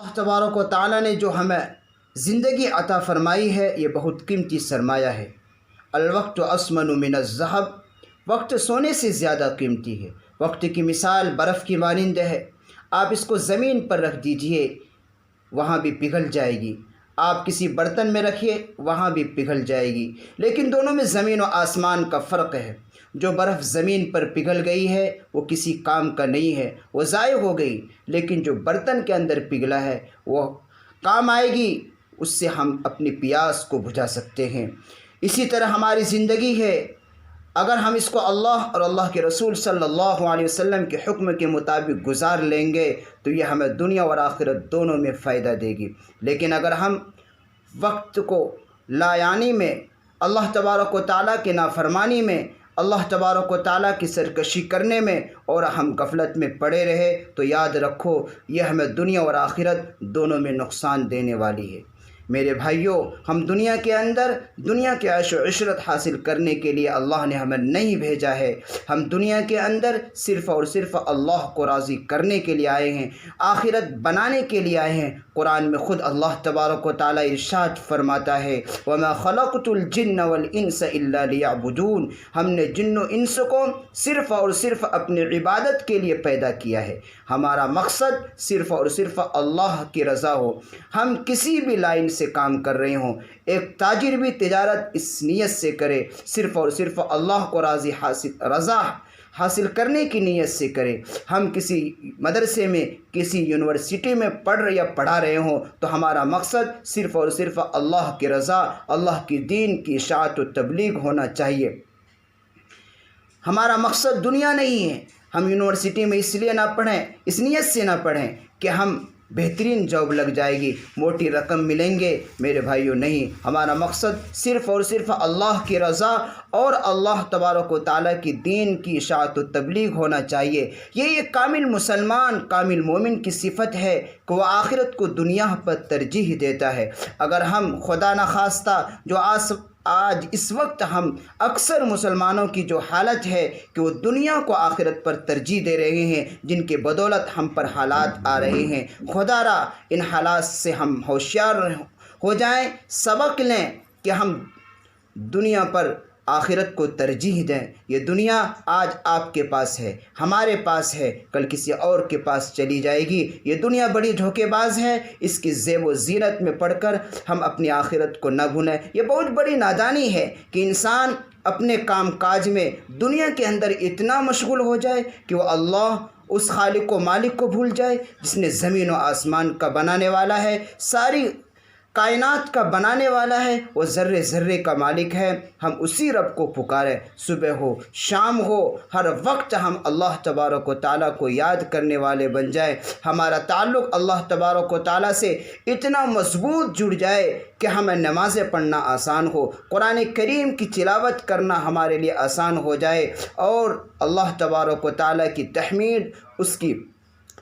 اللہ تبارک و تعالیٰ نے جو ہمیں زندگی عطا فرمائی ہے یہ بہت قیمتی سرمایہ ہے۔ الوقت اسمن من الذہب، وقت سونے سے زیادہ قیمتی ہے۔ وقت کی مثال برف کی مانند ہے، آپ اس کو زمین پر رکھ دیجئے وہاں بھی پگھل جائے گی، آپ کسی برتن میں رکھیے وہاں بھی پگھل جائے گی، لیکن دونوں میں زمین و آسمان کا فرق ہے۔ جو برف زمین پر پگھل گئی ہے وہ کسی کام کا نہیں ہے، وہ ضائع ہو گئی، لیکن جو برتن کے اندر پگھلا ہے وہ کام آئے گی، اس سے ہم اپنی پیاس کو بجھا سکتے ہیں۔ اسی طرح ہماری زندگی ہے، اگر ہم اس کو اللہ اور اللہ کے رسول صلی اللہ علیہ وسلم کے حکم کے مطابق گزار لیں گے تو یہ ہمیں دنیا اور آخرت دونوں میں فائدہ دے گی۔ لیکن اگر ہم وقت کو لایعنی میں، اللہ تبارک و تعالیٰ کے نافرمانی میں، اللہ تبارک و تعالیٰ کی سرکشی کرنے میں اور ہم غفلت میں پڑے رہے تو یاد رکھو یہ ہمیں دنیا اور آخرت دونوں میں نقصان دینے والی ہے۔ میرے بھائیوں، ہم دنیا کے اندر دنیا کے عیش و عشرت حاصل کرنے کے لیے اللہ نے ہمیں نہیں بھیجا ہے۔ ہم دنیا کے اندر صرف اور صرف اللہ کو راضی کرنے کے لیے آئے ہیں، آخرت بنانے کے لیے آئے ہیں۔ قرآن میں خود اللہ تبارک و تعالیٰ ارشاد فرماتا ہے وَمَا خَلَقْتُ الْجِنَّ وَالْإِنسَ إِلَّا لِيَعْبُدُونَ، ہم نے جن و انس کو صرف اور صرف اپنی عبادت کے لیے پیدا کیا ہے۔ ہمارا مقصد صرف اور صرف اللہ کی رضا ہو۔ ہم کسی بھی لائن سے کام کر رہے ہوں، ایک تاجر بھی تجارت اس نیت سے کرے، صرف اور صرف اللہ کو رضا حاصل کرنے کی نیت سے کرے۔ ہم کسی مدرسے میں، کسی یونیورسٹی میں پڑھا رہے ہوں تو ہمارا مقصد صرف اور صرف اللہ کی رضا، اللہ کی دین کی اشاعت و تبلیغ ہونا چاہیے۔ ہمارا مقصد دنیا نہیں ہے۔ ہم یونیورسٹی میں اس لیے نہ پڑھیں، اس نیت سے نہ پڑھیں کہ ہم بہترین جاب لگ جائے گی، موٹی رقم ملیں گے۔ میرے بھائیوں، نہیں، ہمارا مقصد صرف اور صرف اللہ کی رضا اور اللہ تبارک و تعالیٰ کی دین کی اشاعت و تبلیغ ہونا چاہیے۔ یہ ایک کامل مسلمان، کامل مومن کی صفت ہے کہ وہ آخرت کو دنیا پر ترجیح دیتا ہے۔ اگر ہم خدا نخواستہ جو آج اس وقت ہم اکثر مسلمانوں کی جو حالت ہے کہ وہ دنیا کو آخرت پر ترجیح دے رہے ہیں، جن کے بدولت ہم پر حالات آ رہے ہیں، خدا را ان حالات سے ہم ہوشیار ہو جائیں، سبق لیں کہ ہم دنیا پر آخرت کو ترجیح دیں۔ یہ دنیا آج آپ کے پاس ہے، ہمارے پاس ہے، کل کسی اور کے پاس چلی جائے گی۔ یہ دنیا بڑی دھوکے باز ہے، اس کی زیب و زینت میں پڑھ کر ہم اپنی آخرت کو نہ بھولیں۔ یہ بہت بڑی نادانی ہے کہ انسان اپنے کام کاج میں دنیا کے اندر اتنا مشغول ہو جائے کہ وہ اللہ، اس خالق و مالک کو بھول جائے جس نے زمین و آسمان کا بنانے والا ہے، ساری کائنات کا بنانے والا ہے، وہ ذرے ذرے کا مالک ہے۔ ہم اسی رب کو پکاریں، صبح ہو شام ہو، ہر وقت ہم اللہ تبارک و تعالیٰ کو یاد کرنے والے بن جائیں۔ ہمارا تعلق اللہ تبارک و تعالیٰ سے اتنا مضبوط جڑ جائے کہ ہمیں نمازیں پڑھنا آسان ہو، قرآن کریم کی تلاوت کرنا ہمارے لیے آسان ہو جائے، اور اللہ تبارک و تعالیٰ کی تحمید، اس کی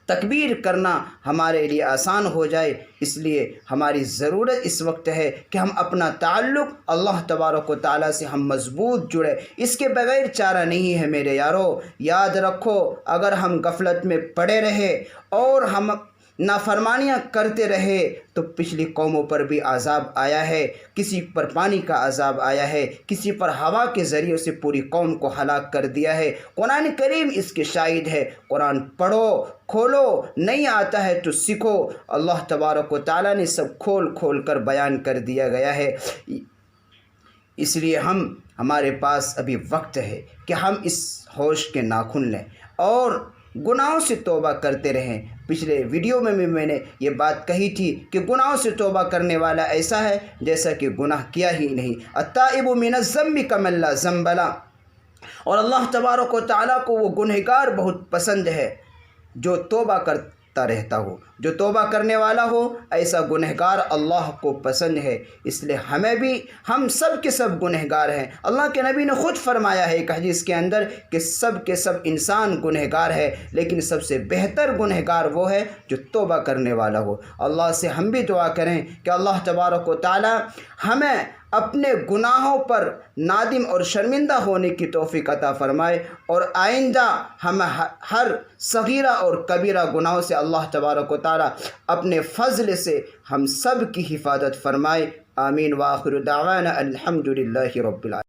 تکبیر کرنا ہمارے لیے آسان ہو جائے۔ اس لیے ہماری ضرورت اس وقت ہے کہ ہم اپنا تعلق اللہ تبارک و تعالیٰ سے ہم مضبوط جڑے، اس کے بغیر چارہ نہیں ہے۔ میرے یارو، یاد رکھو، اگر ہم غفلت میں پڑے رہے اور ہم نافرمانیاں کرتے رہے تو پچھلی قوموں پر بھی عذاب آیا ہے، کسی پر پانی کا عذاب آیا ہے، کسی پر ہوا کے ذریعے سے پوری قوم کو ہلاک کر دیا ہے۔ قرآن کریم اس کے شاہد ہے۔ قرآن پڑھو، کھولو، نہیں آتا ہے تو سیکھو۔ اللہ تبارک و تعالیٰ نے سب کھول کھول کر بیان کر دیا گیا ہے۔ اس لیے ہمارے پاس ابھی وقت ہے کہ ہم اس ہوش کے ناخن لیں اور گناہوں سے توبہ کرتے رہیں۔ پچھلے ویڈیو میں بھی میں نے یہ بات کہی تھی کہ گناہوں سے توبہ کرنے والا ایسا ہے جیسا کہ گناہ کیا ہی نہیں۔ التائب من الذنب کمن لا ذنب لہ، اور اللہ تبارک و تعالیٰ کو وہ گنہگار بہت پسند ہے جو توبہ کرتا رہتا ہو، جو توبہ کرنے والا ہو، ایسا گنہگار اللہ کو پسند ہے۔ اس لیے ہم سب کے سب گنہگار ہیں۔ اللہ کے نبی نے خود فرمایا ہے ایک حدیث کے اندر کہ سب کے سب انسان گنہگار ہے، لیکن سب سے بہتر گنہگار وہ ہے جو توبہ کرنے والا ہو۔ اللہ سے ہم بھی دعا کریں کہ اللہ تبارک و تعالی ہمیں اپنے گناہوں پر نادم اور شرمندہ ہونے کی توفیق عطا فرمائے، اور آئندہ ہم ہر صغیرہ اور کبیرہ گناہوں سے اللہ تبارک و تعالی اپنے فضل سے ہم سب کی حفاظت فرمائے۔ آمین۔ وآخر دعوانا الحمد للہ رب العالمین۔